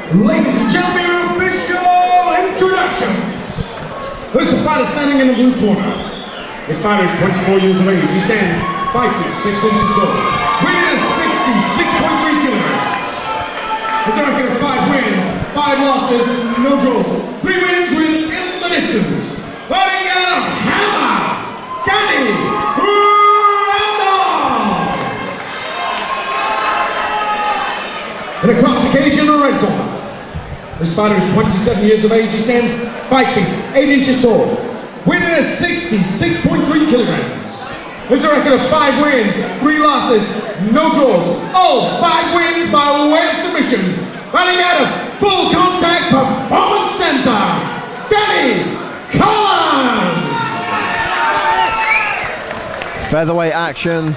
Ladies and gentlemen, your official introductions. This is the fighter standing in the blue corner. This fighter is 24 years of age. He stands 5 feet 6 inches tall, weighing at 66.3 kilograms. His record of 5 wins, 5 losses, no draws. 3 wins with in the distance. Fighting out of Hammer, Danny Randolph. And across the cage in the red corner. This fighter is 27 years of age. He stands 5 feet 8 inches tall, weighing at 66.3 kilograms. There's a record of 5 wins, 3 losses, no draws. All 5 wins by way of submission. Fighting out of Full Contact Performance Center, Danny Cullen. Featherweight action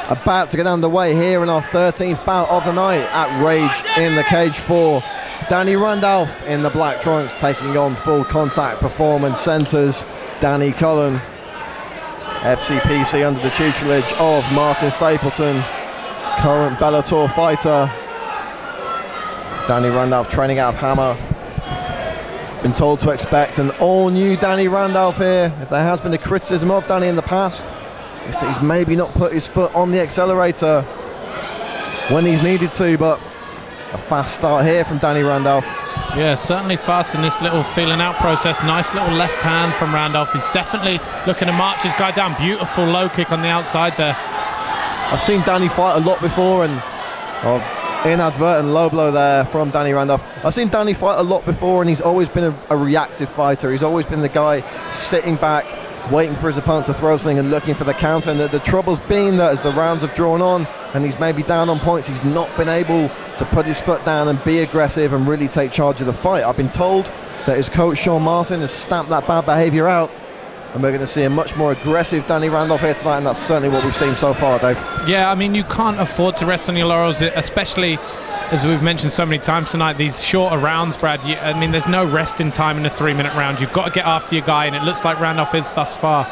about to get underway here in our 13th bout of the night at Rage in the Cage 4. Danny Randolph in the black trunks taking on Full Contact Performance Center's Danny Cullen. FCPC under the tutelage of Martin Stapleton, current Bellator fighter. Danny Randolph training out of Hammer. Been told to expect an all-new Danny Randolph here. If there has been a criticism of Danny in the past, it's that he's maybe not put his foot on the accelerator when he's needed to, but a fast start here from Danny Randolph. Yeah, certainly fast in this little feeling out process. Nice little left hand from Randolph. He's definitely looking to march his guy down. Beautiful low kick on the outside there. I've seen Danny fight a lot before, and inadvertent low blow there from Danny Randolph. I've seen Danny fight a lot before, and he's always been a reactive fighter. He's always been the guy sitting back, waiting for his opponent to throw something and looking for the counter. And the trouble's been that as the rounds have drawn on and he's maybe down on points, he's not been able to put his foot down and be aggressive and really take charge of the fight. I've been told that his coach Sean Martin has stamped that bad behaviour out, and we're going to see a much more aggressive Danny Randolph here tonight, and that's certainly what we've seen so far, Dave. Yeah, I mean, you can't afford to rest on your laurels, especially as we've mentioned so many times tonight, these shorter rounds, Brad. I mean, there's no resting time in a 3-minute round. You've got to get after your guy, and it looks like Randolph is thus far.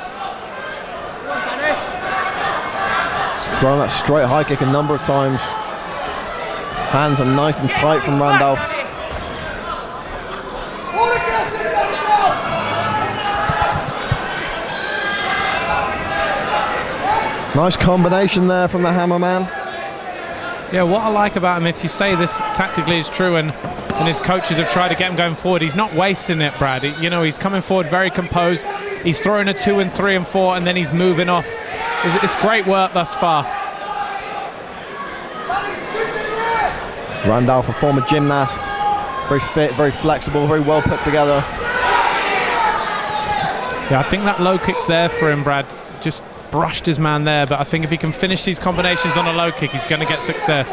He's thrown that straight high kick a number of times. Hands are nice and tight from Randolph. Nice combination there from the Hammer man. Yeah, what I like about him, if you say this tactically is true and his coaches have tried to get him going forward, he's not wasting it, Brad. He's coming forward very composed. He's throwing a 2 and 3 and 4, and then he's moving off. It's great work thus far. Randolph, a former gymnast, very fit, very flexible, very well put together. Yeah, I think that low kick's there for him, Brad. Just brushed his man there, but I think if he can finish these combinations on a low kick, he's going to get success.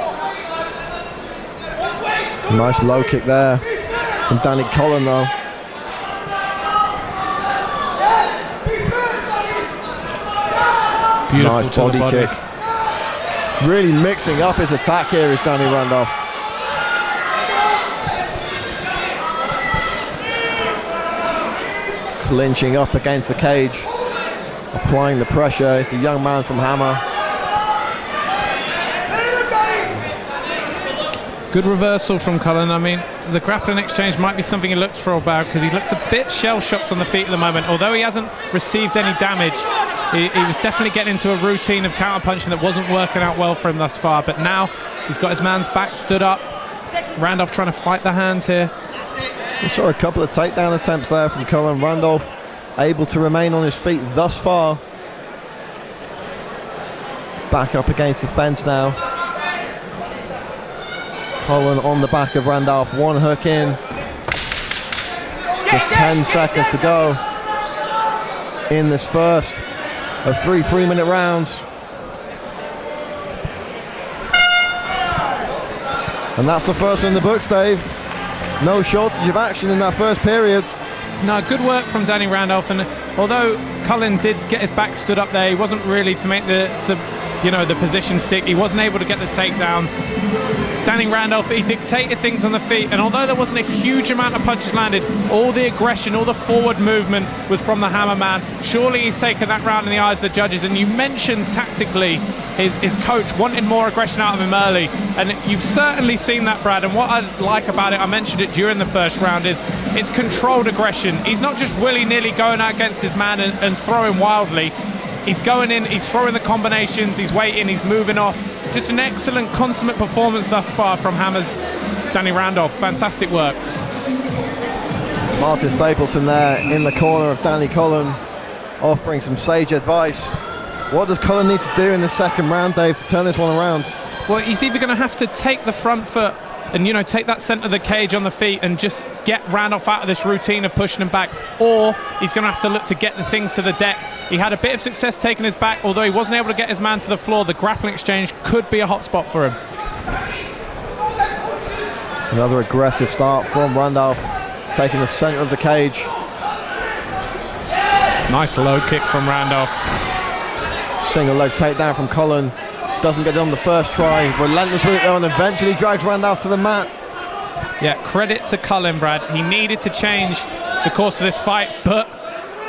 Nice low kick there from Danny Cullen, though. Beautiful nice body kick. Really mixing up his attack here is Danny Randolph. Clinching up against the cage, applying the pressure. It's the young man from Hammer. Good reversal from Cullen. I mean, the grappling exchange might be something he looks for about, because he looks a bit shell-shocked on the feet at the moment. Although he hasn't received any damage, he was definitely getting into a routine of counter-punching that wasn't working out well for him thus far. But now he's got his man's back stood up. Randolph trying to fight the hands here. We saw a couple of takedown attempts there from Cullen. Randolph able to remain on his feet thus far. Back up against the fence now. Cullen on the back of Randolph, one hook in. Just 10 seconds to go in this first of 3 3-minute rounds. And that's the first one in the books, Dave. No shortage of action in that first period. No, good work from Danny Randolph, and although Cullen did get his back stood up there, he wasn't really to make the the position stick. He wasn't able to get the takedown. Danny Randolph, he dictated things on the feet, and although there wasn't a huge amount of punches landed, all the aggression, all the forward movement was from the Hammer Man. Surely he's taken that round in the eyes of the judges. And you mentioned tactically his coach wanted more aggression out of him early, and you've certainly seen that, Brad. And what I like about it, I mentioned it during the first round, is it's controlled aggression. He's not just willy-nilly going out against his man and throwing wildly. He's going in, he's throwing the combinations, he's waiting, he's moving off. Just an excellent, consummate performance thus far from Hammer's Danny Randolph. Fantastic work. Martin Stapleton there in the corner of Danny Cullen, offering some sage advice. What does Cullen need to do in the second round, Dave, to turn this one around? Well, he's either going to have to take the front foot and, take that centre of the cage on the feet and just get Randolph out of this routine of pushing him back, or he's going to have to look to get the things to the deck. He had a bit of success taking his back, although he wasn't able to get his man to the floor. The grappling exchange could be a hot spot for him. Another aggressive start from Randolph, taking the centre of the cage. Nice low kick from Randolph. Single leg takedown from Cullen. Doesn't get it on the first try. Relentless with it though, and eventually drags Randolph to the mat. Yeah, credit to Cullen, Brad. He needed to change the course of this fight, but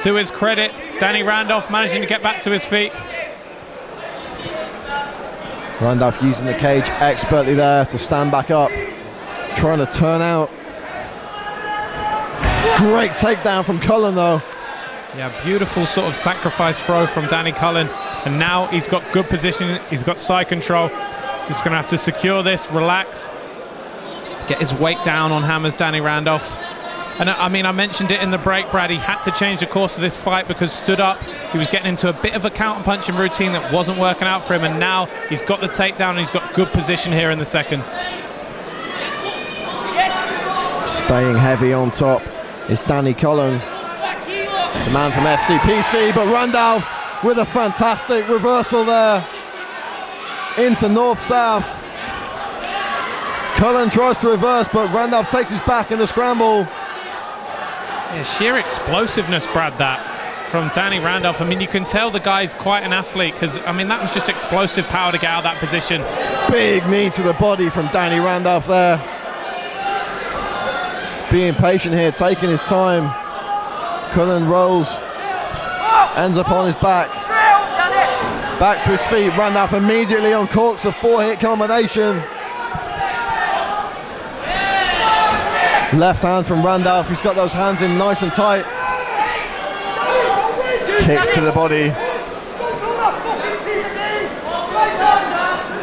to his credit, Danny Randolph managing to get back to his feet. Randolph using the cage expertly there to stand back up, trying to turn out. Great takedown from Cullen though. Yeah, beautiful sort of sacrifice throw from Danny Cullen. And now he's got good position, he's got side control. He's just going to have to secure this, relax, get his weight down on Hammer's Danny Randolph. And I mentioned it in the break, Brad, he had to change the course of this fight because stood up, he was getting into a bit of a counter-punching routine that wasn't working out for him, and now he's got the takedown and he's got good position here in the second. Staying heavy on top is Danny Cullen, the man from FCPC, but Randolph with a fantastic reversal there into north-south. Cullen tries to reverse, but Randolph takes his back in the scramble. Yeah, sheer explosiveness, Brad, that from Danny Randolph. You can tell the guy's quite an athlete because, that was just explosive power to get out of that position. Big knee to the body from Danny Randolph there. Being patient here, taking his time. Cullen rolls, ends up on his back. Back to his feet, Randolph immediately uncorks a 4-hit combination. Left hand from Randolph, he's got those hands in nice and tight. Kicks to the body.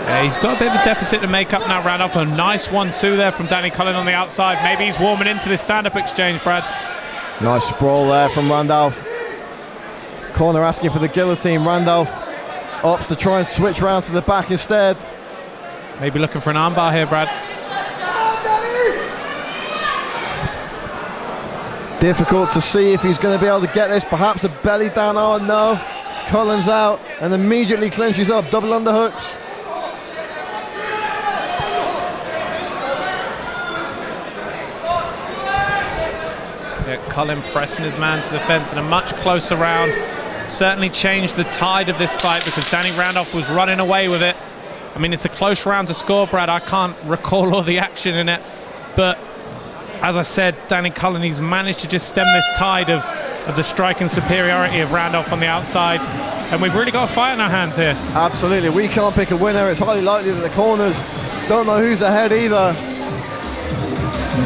Yeah, he's got a bit of a deficit to make up now, Randolph. A nice 1-2 there from Danny Cullen on the outside. Maybe he's warming into this stand-up exchange, Brad. Nice sprawl there from Randolph. Corner asking for the guillotine. Randolph opts to try and switch round to the back instead. Maybe looking for an armbar here, Brad. Difficult to see if he's going to be able to get this. Perhaps a belly down. Oh no. Cullen's out and immediately clinches up. Double underhooks. Yeah, Cullen pressing his man to the fence in a much closer round. Certainly changed the tide of this fight because Danny Randolph was running away with it. It's a close round to score, Brad. I can't recall all the action in it, but as I said, Danny Cullen, he's managed to just stem this tide of the striking superiority of Randolph on the outside, and we've really got a fight in our hands here. Absolutely, we can't pick a winner. It's highly likely that the corners don't know who's ahead either.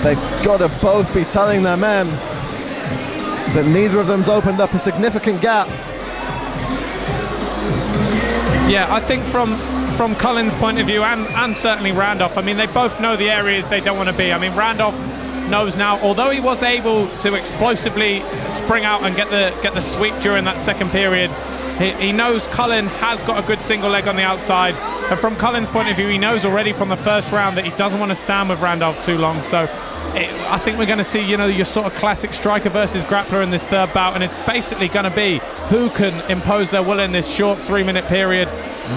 They've got to both be telling their men that neither of them's opened up a significant gap. Yeah, I think from Cullen's point of view and certainly Randolph, they both know the areas they don't want to be. Randolph knows now, although he was able to explosively spring out and get the sweep during that second period, he knows Cullen has got a good single leg on the outside, and from Cullen's point of view, he knows already from the first round that he doesn't want to stand with Randolph too long. So I think we're going to see, your sort of classic striker versus grappler in this third bout, and it's basically going to be who can impose their will in this short 3-minute period.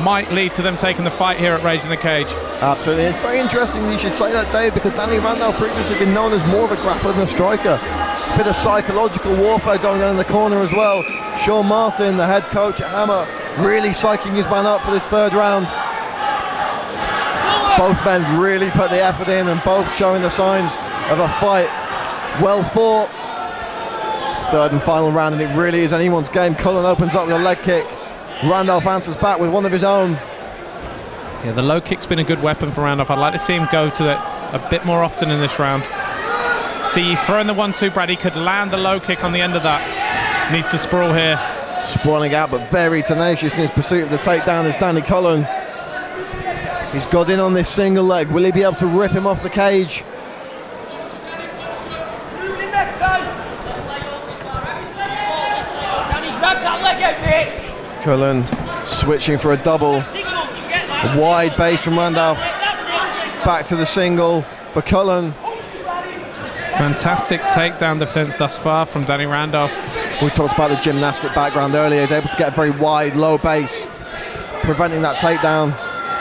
Might lead to them taking the fight here at Rage in the Cage. Absolutely. It's very interesting you should say that, Dave, because Danny Randolph previously been known as more of a grappler than a striker. A bit of psychological warfare going on in the corner as well. Sean Martin, the head coach at Hammer, really psyching his man up for this third round. Both men really put the effort in and both showing the signs of a fight well fought. Third and final round, and it really is anyone's game. Cullen opens up with a leg kick. Randolph answers back with one of his own. Yeah, the low kick's been a good weapon for Randolph. I'd like to see him go to it a bit more often in this round. See, he's throwing the 1-2, Brad. He could land the low kick on the end of that. Needs to sprawl here. Sprawling out, but very tenacious in his pursuit of the takedown is Danny Cullen. He's got in on this single leg. Will he be able to rip him off the cage? Cullen switching for a double. A wide base from Randolph. Back to the single for Cullen. Fantastic takedown defense thus far from Danny Randolph. We talked about the gymnastic background earlier. He's able to get a very wide, low base, preventing that takedown.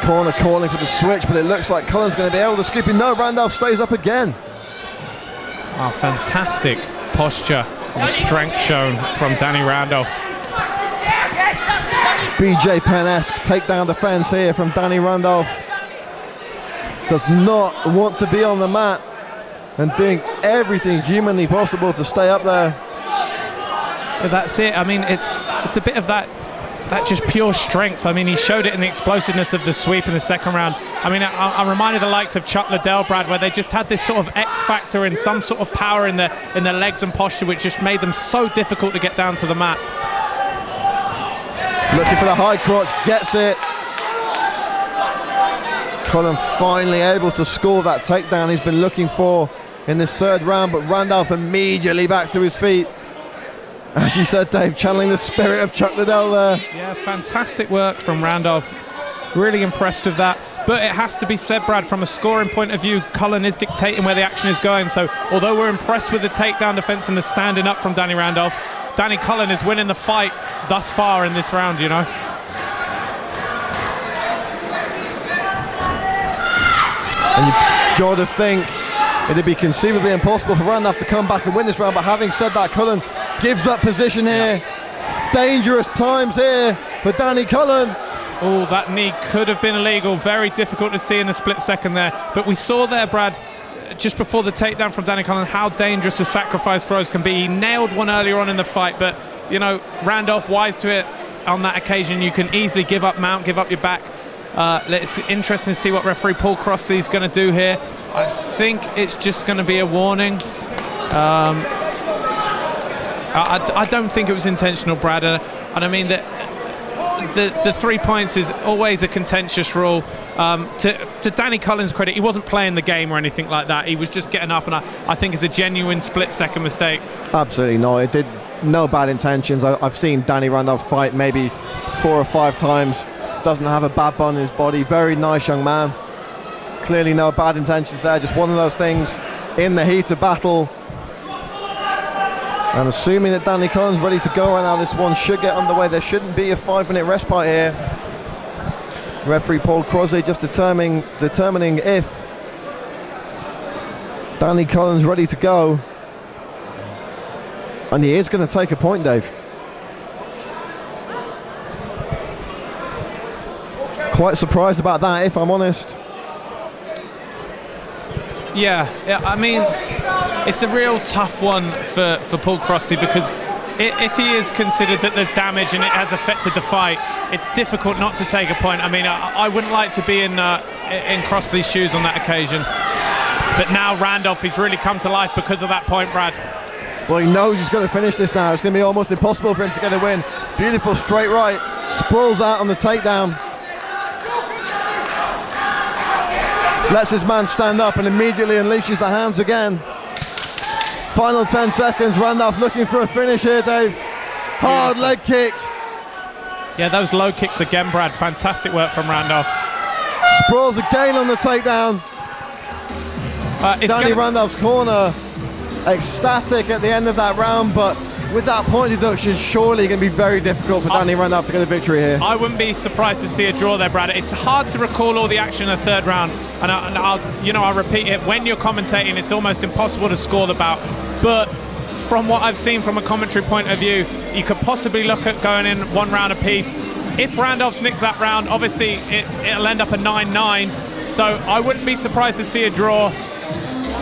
Corner calling for the switch, but it looks like Cullen's going to be able to scoop him. No, Randolph stays up again. Oh, fantastic posture and strength shown from Danny Randolph. BJ Penn-esque takedown defense here from Danny Randolph. Does not want to be on the mat and doing everything humanly possible to stay up there. Yeah, that's it. I mean, it's a bit of that just pure strength. I mean, he showed it in the explosiveness of the sweep in the second round. I mean, I'm reminded the likes of Chuck Liddell, Brad, where they just had this sort of X factor and some sort of power in their legs and posture, which just made them so difficult to get down to the mat. Looking for the high crotch, gets it. Cullen finally able to score that takedown he's been looking for in this third round, but Randolph immediately back to his feet. As you said, Dave, channeling the spirit of Chuck Liddell there. Yeah, fantastic work from Randolph. Really impressed with that. But it has to be said, Brad, from a scoring point of view, Cullen is dictating where the action is going. So although we're impressed with the takedown defense and the standing up from Danny Randolph, Danny Cullen is winning the fight thus far in this round, you know. And you've got to think it'd be conceivably impossible for Randolph to come back and win this round. But having said that, Cullen gives up position here. Dangerous times here for Danny Cullen. Oh, that knee could have been illegal. Very difficult to see in the split second there. But we saw there, Brad, just before the takedown from Danny Cullen, how dangerous the sacrifice throws can be. He nailed one earlier on in the fight, but, you know, Randolph wise to it on that occasion. You can easily give up mount, give up your back. It's interesting to see what referee Paul Crossley's going to do here. I think it's just going to be a warning. I don't think it was intentional, Brad, and I mean that the 3 points is always a contentious rule. To Danny Cullen's credit, he wasn't playing the game or anything like that. He was just getting up, and I think it's a genuine split-second mistake. Absolutely no, it did no bad intentions. I've seen Danny Randolph fight maybe 4 or 5 times. Doesn't have a bad bun in his body. Very nice young man. Clearly no bad intentions there. Just one of those things in the heat of battle. And assuming that Danny Cullen's ready to go right now, this one should get underway. There shouldn't be a 5-minute respite here. Referee Paul Crosley just determining if Danny Cullen's ready to go. And he is going to take a point, Dave. Quite surprised about that, if I'm honest. Yeah, I mean, it's a real tough one for Paul Crossley, because if he is considered that there's damage and it has affected the fight, it's difficult not to take a point. I mean, I wouldn't like to be in Crossley's shoes on that occasion. But now Randolph, he's really come to life because of that point, Brad. Well, he knows he's going to finish this now. It's going to be almost impossible for him to get a win. Beautiful straight right, sprawls out on the takedown. Lets his man stand up and immediately unleashes the hands again. Final 10 seconds, Randolph looking for a finish here, Dave. Hard leg kick. Yeah, those low kicks again, Brad. Fantastic work from Randolph. Sprawls again on the takedown. Danny Randolph's corner, ecstatic at the end of that round, but with that point deduction, surely going to be very difficult for Danny Randolph to get a victory here. I wouldn't be surprised to see a draw there, Brad. It's hard to recall all the action in the third round, and I'll repeat it. When you're commentating, it's almost impossible to score the bout. But from what I've seen from a commentary point of view, you could possibly look at going in 1 round apiece. If Randolph nicks that round, obviously it'll end up a 9-9. So I wouldn't be surprised to see a draw.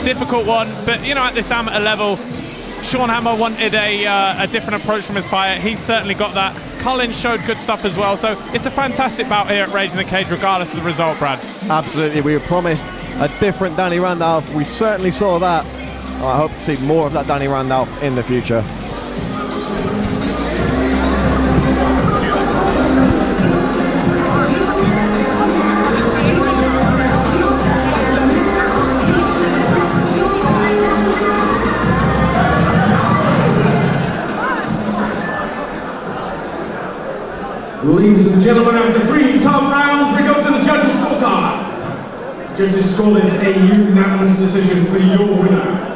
Difficult one, but you know, at this amateur level, Sean Hammer wanted a different approach from his fight. He's certainly got that. Cullen showed good stuff as well. So it's a fantastic bout here at Rage in the Cage, regardless of the result, Brad. Absolutely, we were promised a different Danny Randolph. We certainly saw that. I hope to see more of that Danny Randolph in the future. Ladies and gentlemen, after 3 top rounds, we go to the judges' scorecards. Judges score this a unanimous decision for your winner.